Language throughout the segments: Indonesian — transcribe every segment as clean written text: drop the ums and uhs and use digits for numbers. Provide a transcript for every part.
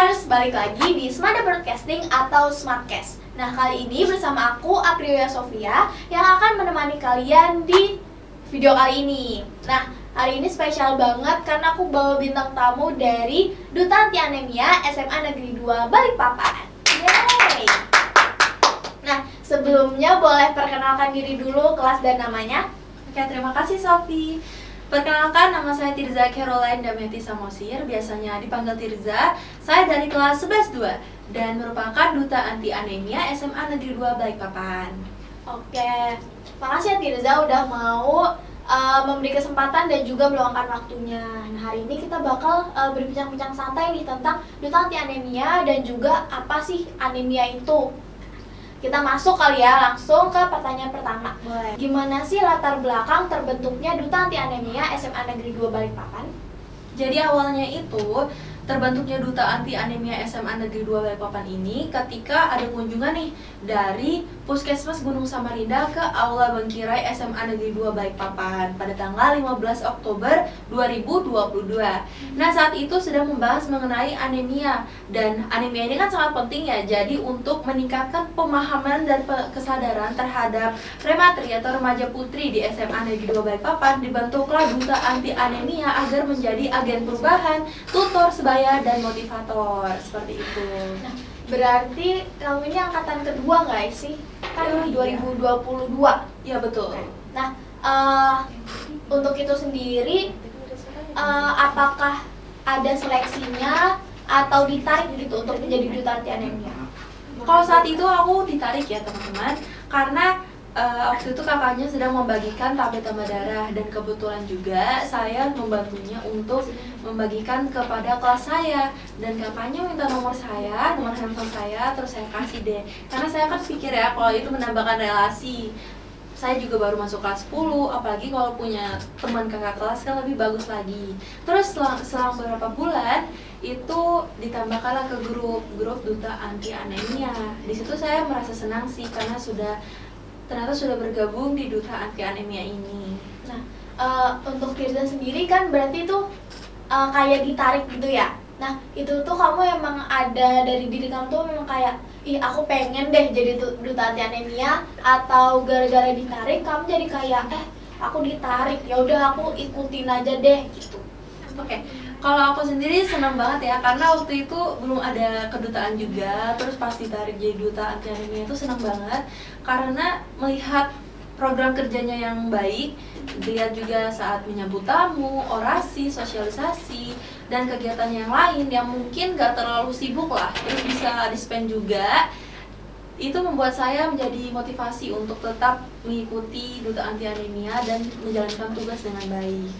Viewers, balik lagi di Smada Broadcasting atau Smartcast. Nah, kali ini bersama aku, Aprilia Sofia, yang akan menemani kalian di video kali ini. Nah, hari ini spesial banget karena aku bawa bintang tamu dari Duta Anti Anemia SMA Negeri 2 Balikpapan. Yeay! Nah, sebelumnya boleh perkenalkan diri dulu, kelas dan namanya. Oke, terima kasih Sofi. Perkenalkan, nama saya Tirza Caroline Damiati Samosir, biasanya dipanggil Tirza. Saya dari kelas 11-2 dan merupakan Duta Anti Anemia SMA Negeri 2 Balikpapan. Oke, makasih ya Tirza udah mau memberi kesempatan dan juga meluangkan waktunya. Nah, hari ini kita bakal berbincang-bincang santai nih tentang Duta Anti Anemia dan juga apa sih anemia itu. Kita masuk kali ya langsung ke pertanyaan pertama. Boleh. Gimana sih latar belakang terbentuknya Duta Anti Anemia SMA Negeri 2 Balikpapan? Jadi awalnya itu terbentuknya Duta Anti Anemia SMA Negeri 2 Balikpapan ini ketika ada kunjungan nih dari Puskesmas Gunung Samarinda ke Aula Bengkirai SMA Negeri 2 Balikpapan pada tanggal 15 Oktober 2022. Nah, saat itu sedang membahas mengenai anemia, dan anemia ini kan sangat penting ya. Jadi untuk meningkatkan pemahaman dan kesadaran terhadap rematri atau remaja putri di SMA Negeri 2 Balikpapan, dibentuklah Duta Anti Anemia agar menjadi agen perubahan, tutor sebaya, dan motivator, seperti itu. Nah, berarti kamu ini angkatan kedua nggak sih? Kan Iya. 2022. Ya, betul. Nah, untuk itu sendiri, apakah ada seleksinya atau ditarik gitu untuk menjadi Duta Anti Anemia? Kalau saat itu aku ditarik ya teman-teman, karena waktu itu kakaknya sedang membagikan tablet tambah darah, dan kebetulan juga saya membantunya untuk membagikan kepada kelas saya, dan kakaknya minta nomor handphone saya, terus saya kasih deh, karena saya kan pikir ya kalau itu menambahkan relasi. Saya juga baru masuk kelas 10, apalagi kalau punya teman kakak kelas kan lebih bagus lagi. Terus selang beberapa bulan itu ditambahkanlah ke grup Duta Anti Anemia. Di situ saya merasa senang sih karena ternyata sudah bergabung di Duta Anti Anemia ini. Nah, untuk Tirza sendiri kan berarti itu kayak ditarik gitu ya. Nah, itu tuh kamu emang ada dari diri kamu tuh memang kayak, ih aku pengen deh jadi Duta Anti Anemia, atau gara-gara ditarik kamu jadi kayak, aku ditarik, ya udah aku ikutin aja deh gitu. Oke, kalau aku sendiri senang banget ya, karena waktu itu belum ada kedutaan juga. Terus pas ditarik jadi Duta Anti Anemia itu senang banget, karena melihat program kerjanya yang baik, dilihat juga saat menyambut tamu, orasi, sosialisasi, dan kegiatan yang lain yang mungkin gak terlalu sibuk lah, terus bisa di-spend juga. Itu membuat saya menjadi motivasi untuk tetap mengikuti Duta Anti Anemia dan menjalankan tugas dengan baik.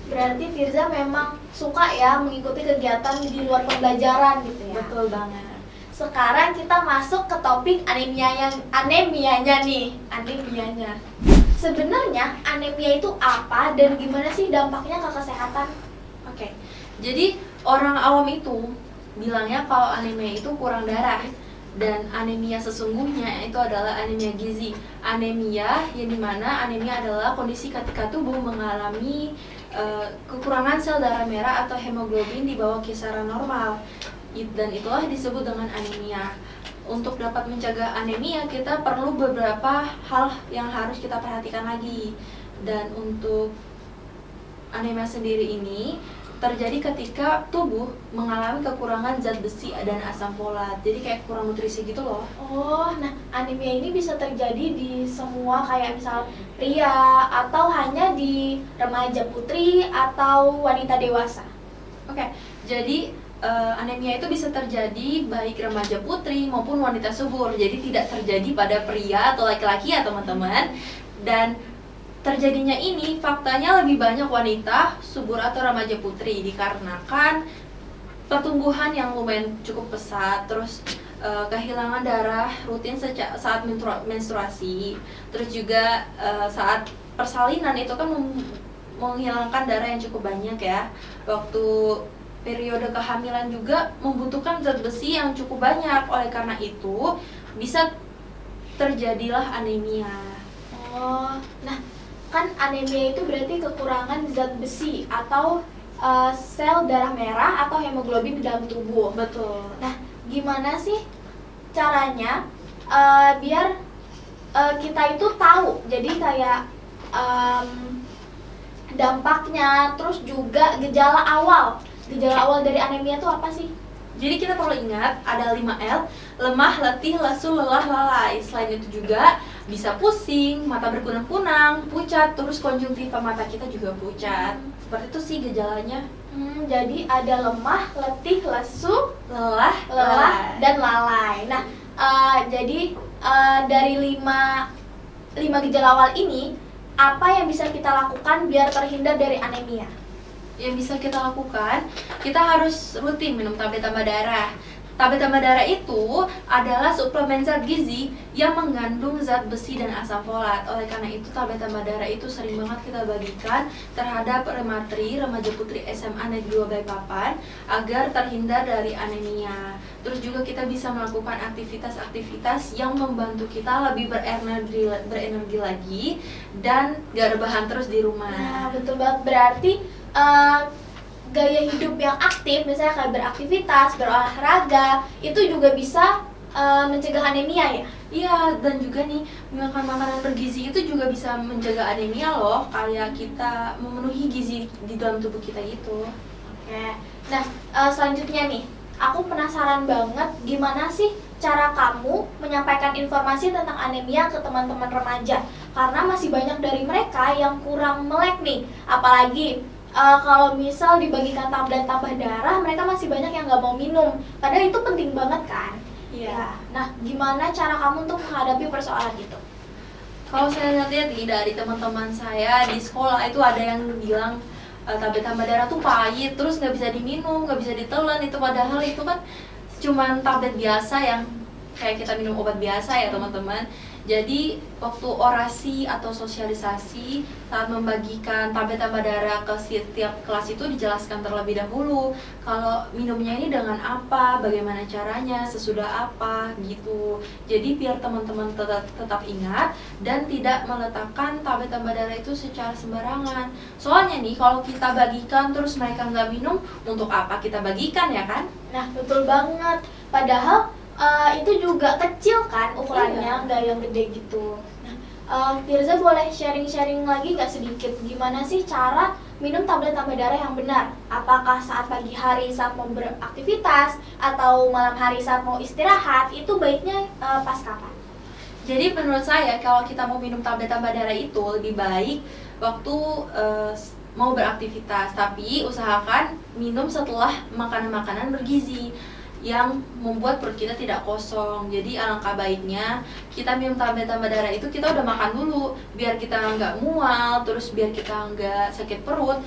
Berarti Tirza memang suka ya mengikuti kegiatan di luar pembelajaran gitu ya. Betul banget. Sekarang kita masuk ke topik anemianya nih. Anemianya. Sebenarnya anemia itu apa dan gimana sih dampaknya ke kesehatan? Oke, jadi orang awam itu bilangnya kalau anemia itu kurang darah, dan anemia sesungguhnya itu adalah anemia gizi. Anemia yang dimana anemia adalah kondisi ketika tubuh mengalami kekurangan sel darah merah atau hemoglobin di bawah kisaran normal, dan itulah disebut dengan anemia. Untuk dapat mencegah anemia, kita perlu beberapa hal yang harus kita perhatikan lagi. Dan untuk anemia sendiri ini terjadi ketika tubuh mengalami kekurangan zat besi dan asam folat. Jadi kayak kurang nutrisi gitu loh. Oh, nah anemia ini bisa terjadi di semua kayak misal pria, atau hanya di remaja putri atau wanita dewasa? Oke, jadi anemia itu bisa terjadi baik remaja putri maupun wanita subur. Jadi tidak terjadi pada pria atau laki-laki ya teman-teman. Dan terjadinya ini faktanya lebih banyak wanita subur atau remaja putri, dikarenakan pertumbuhan yang lumayan cukup pesat, terus kehilangan darah rutin saat menstruasi, terus juga saat persalinan itu kan menghilangkan darah yang cukup banyak ya. Waktu periode kehamilan juga membutuhkan zat besi yang cukup banyak, oleh karena itu bisa terjadilah anemia. Oh, nah kan anemia itu berarti kekurangan zat besi atau sel darah merah atau hemoglobin di dalam tubuh. Betul. Nah, gimana sih caranya biar kita itu tahu? Jadi kayak dampaknya, terus juga gejala awal dari anemia itu apa sih? Jadi kita perlu ingat ada 5L, lemah, letih, lesu, lelah, lalai. Selain itu juga bisa pusing, mata berkunang-kunang, pucat, terus konjungtiva mata kita juga pucat. Seperti itu sih gejalanya. Jadi ada lemah, letih, lesu, Lelah, dan lalai. Nah, jadi dari lima gejala awal ini, apa yang bisa kita lakukan biar terhindar dari anemia? Yang bisa kita lakukan, kita harus rutin minum tablet tambah darah. Tablet tambah darah itu adalah suplemen zat gizi yang mengandung zat besi dan asam folat. Oleh karena itu, tablet tambah darah itu sering banget kita bagikan terhadap remaja putri SMA Negeri 2 Balikpapan agar terhindar dari anemia. Terus juga kita bisa melakukan aktivitas-aktivitas yang membantu kita lebih berenergi lagi dan gak rebahan terus di rumah. Nah, betul banget. Berarti gaya hidup yang aktif, misalnya kayak beraktivitas, berolahraga, itu juga bisa mencegah anemia ya? Iya, dan juga nih makan makanan bergizi itu juga bisa mencegah anemia loh, kayak kita memenuhi gizi di dalam tubuh kita itu. Oke. Nah, selanjutnya nih, aku penasaran banget gimana sih cara kamu menyampaikan informasi tentang anemia ke teman-teman remaja, karena masih banyak dari mereka yang kurang melek nih, apalagi kalau misal dibagikan tablet tambah darah, mereka masih banyak yang nggak mau minum, padahal itu penting banget kan? Iya. Nah, gimana cara kamu untuk menghadapi persoalan itu? Kalau saya lihat nih dari teman-teman saya di sekolah itu ada yang bilang tablet tambah darah tuh pahit, terus nggak bisa diminum, nggak bisa ditelan, itu padahal itu kan cuman tablet biasa yang kayak kita minum obat biasa ya teman-teman. Jadi waktu orasi atau sosialisasi saat membagikan tablet tambah darah ke setiap kelas itu dijelaskan terlebih dahulu kalau minumnya ini dengan apa, bagaimana caranya, sesudah apa gitu. Jadi biar teman-teman tetap ingat dan tidak meletakkan tablet tambah darah itu secara sembarangan. Soalnya nih kalau kita bagikan terus mereka nggak minum, untuk apa kita bagikan ya kan? Nah, betul banget. Padahal itu juga kecil kan ukurannya, nggak yang gede gitu. Nah, Tirza boleh sharing-sharing lagi nggak sedikit gimana sih cara minum tablet tambah darah yang benar? Apakah saat pagi hari saat mau beraktivitas atau malam hari saat mau istirahat? Itu baiknya pas kapan? Jadi menurut saya kalau kita mau minum tablet tambah darah itu lebih baik waktu mau beraktivitas, tapi usahakan minum setelah makanan-makanan bergizi yang membuat perut kita tidak kosong. Jadi alangkah baiknya kita minum tablet tambah darah itu kita udah makan dulu, biar kita nggak mual, terus biar kita nggak sakit perut.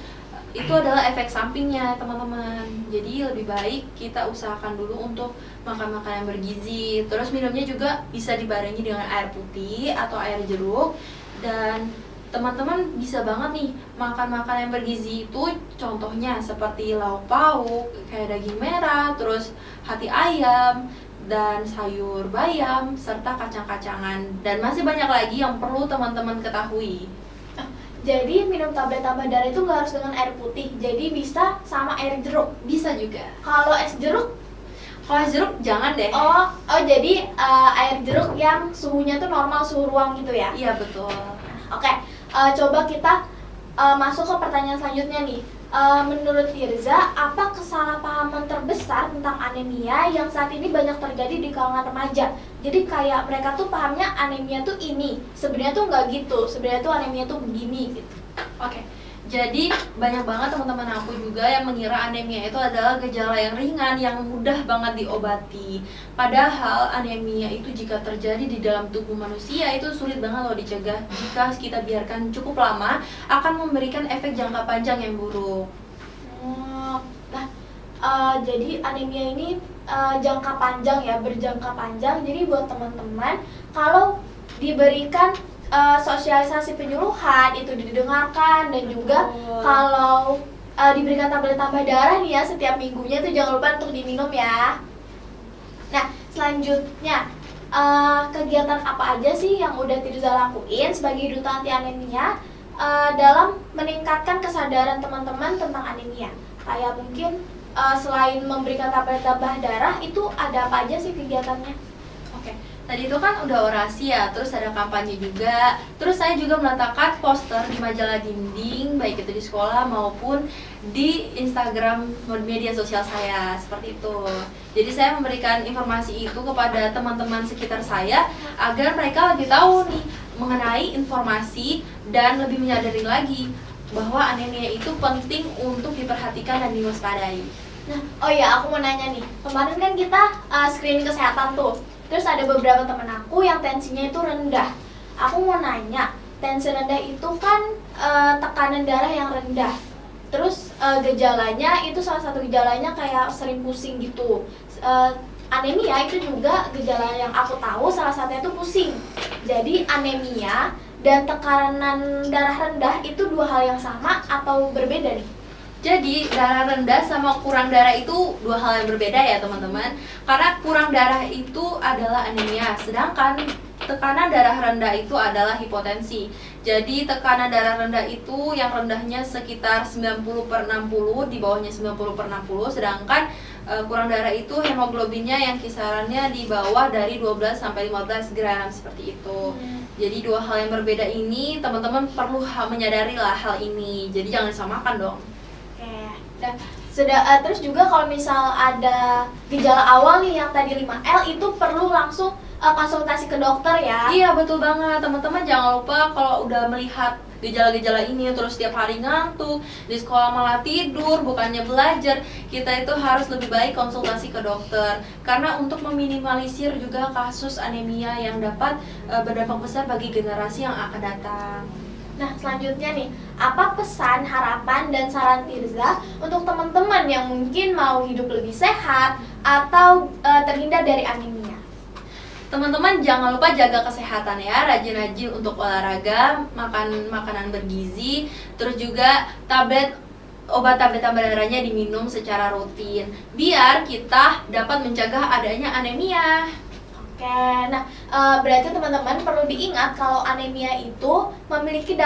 Itu adalah efek sampingnya teman-teman. Jadi lebih baik kita usahakan dulu untuk makan makanan bergizi. Terus minumnya juga bisa dibarengi dengan air putih atau air jeruk. Dan teman-teman bisa banget nih makan makanan yang bergizi itu, contohnya seperti lauk pauk kayak daging merah, terus hati ayam dan sayur bayam serta kacang-kacangan, dan masih banyak lagi yang perlu teman-teman ketahui. Jadi minum tablet tambah darah itu nggak harus dengan air putih, jadi bisa sama air jeruk. Bisa juga. Kalau es jeruk? Kalau es jeruk jangan deh. Oh jadi air jeruk yang suhunya tuh normal suhu ruang gitu ya? Iya betul. Oke, coba kita masuk ke pertanyaan selanjutnya nih. Menurut Tirza, apa kesalahpahaman terbesar tentang anemia yang saat ini banyak terjadi di kalangan remaja? Jadi kayak mereka tuh pahamnya anemia tuh ini, sebenarnya tuh nggak gitu, sebenarnya tuh anemia tuh begini gitu. Oke. Jadi banyak banget teman-teman aku juga yang mengira anemia itu adalah gejala yang ringan yang mudah banget diobati. Padahal anemia itu jika terjadi di dalam tubuh manusia itu sulit banget loh dicegah. Jika kita biarkan cukup lama akan memberikan efek jangka panjang yang buruk. Nah, jadi anemia ini jangka panjang ya, berjangka panjang. Jadi buat teman-teman kalau diberikan sosialisasi penyuluhan itu didengarkan, dan juga kalau diberikan tablet tambah darah nih ya setiap minggunya itu jangan lupa untuk diminum ya. Nah, selanjutnya kegiatan apa aja sih yang udah Tirza lakuin sebagai duta anti anemia dalam meningkatkan kesadaran teman-teman tentang anemia. Kayak mungkin selain memberikan tablet tambah darah, itu ada apa aja sih kegiatannya? Oke, tadi itu kan udah orasi ya, terus ada kampanye juga. Terus saya juga meletakkan poster di majalah dinding, baik itu di sekolah maupun di Instagram media sosial saya, seperti itu. Jadi saya memberikan informasi itu kepada teman-teman sekitar saya agar mereka lebih tahu nih mengenai informasi dan lebih menyadari lagi bahwa anemia itu penting untuk diperhatikan dan diwaspadai. Nah, oh iya, aku mau nanya nih. Kemarin kan kita screening kesehatan tuh. Terus ada beberapa temen aku yang tensinya itu rendah. Aku mau nanya, tensi rendah itu kan tekanan darah yang rendah. Terus gejalanya itu salah satu gejalanya kayak sering pusing gitu. Anemia itu juga gejala yang aku tahu salah satunya itu pusing. Jadi anemia dan tekanan darah rendah itu dua hal yang sama atau berbeda nih? Jadi darah rendah sama kurang darah itu dua hal yang berbeda ya teman-teman. Karena kurang darah itu adalah anemia, sedangkan tekanan darah rendah itu adalah hipotensi. Jadi tekanan darah rendah itu yang rendahnya sekitar 90/60, di bawahnya 90/60, sedangkan kurang darah itu hemoglobinnya yang kisarannya di bawah dari 12 sampai 15 gram, seperti itu. Jadi dua hal yang berbeda ini teman-teman perlu menyadari lah hal ini. Jadi jangan disamakan dong. Dan terus juga kalau misal ada gejala awal nih yang tadi 5L itu perlu langsung konsultasi ke dokter ya. Iya betul banget teman-teman, jangan lupa kalau udah melihat gejala-gejala ini terus setiap hari ngantuk, di sekolah malah tidur, bukannya belajar, kita itu harus lebih baik konsultasi ke dokter. Karena untuk meminimalisir juga kasus anemia yang dapat berdampak besar bagi generasi yang akan datang. Nah, selanjutnya nih, apa pesan, harapan, dan saran Tirza untuk teman-teman yang mungkin mau hidup lebih sehat atau terhindar dari anemia? Teman-teman jangan lupa jaga kesehatan ya, rajin-rajin untuk olahraga, makan makanan bergizi, terus juga obat tablet tambah darahnya diminum secara rutin, biar kita dapat mencegah adanya anemia. Oke, nah berarti teman-teman perlu diingat kalau anemia itu memiliki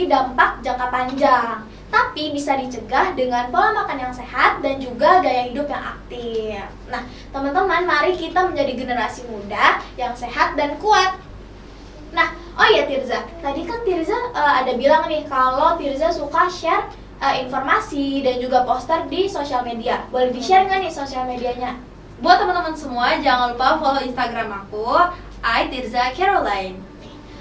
dampak jangka panjang, tapi bisa dicegah dengan pola makan yang sehat dan juga gaya hidup yang aktif. Nah, teman-teman, mari kita menjadi generasi muda yang sehat dan kuat. Nah, oh iya Tirza, tadi kan Tirza ada bilang nih kalau Tirza suka share informasi dan juga poster di sosial media. Boleh di-share nggak nih sosial medianya? Buat teman-teman semua, jangan lupa follow Instagram aku, @tirza_caroline.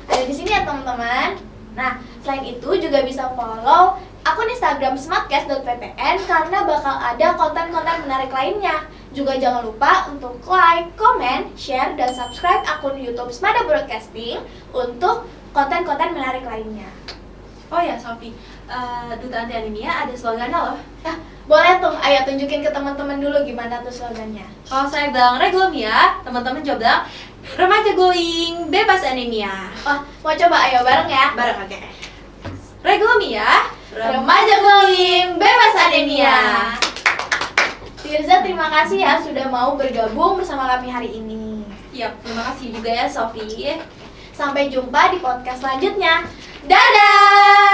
Ada di sini ya teman-teman. Nah, selain itu juga bisa follow akun Instagram smartcast.ppn karena bakal ada konten-konten menarik lainnya. Juga jangan lupa untuk like, comment, share, dan subscribe akun YouTube Smada Broadcasting untuk konten-konten menarik lainnya. Oh ya, Sofi, Duta Anti Anemia ada slogannya loh. Boleh tuh, ayo tunjukin ke teman-teman dulu gimana tuh slogannya. Kalau saya bilang Reglomia, teman-teman coba bilang remaja glowing bebas anemia. Wah, mau coba ayo bareng ya? Bareng, oke. Reglomia, remaja glowing bebas anemia. Tirza, terima kasih ya sudah mau bergabung bersama kami hari ini. Siap, terima kasih juga ya Sofi. Sampai jumpa di podcast selanjutnya. Dadah!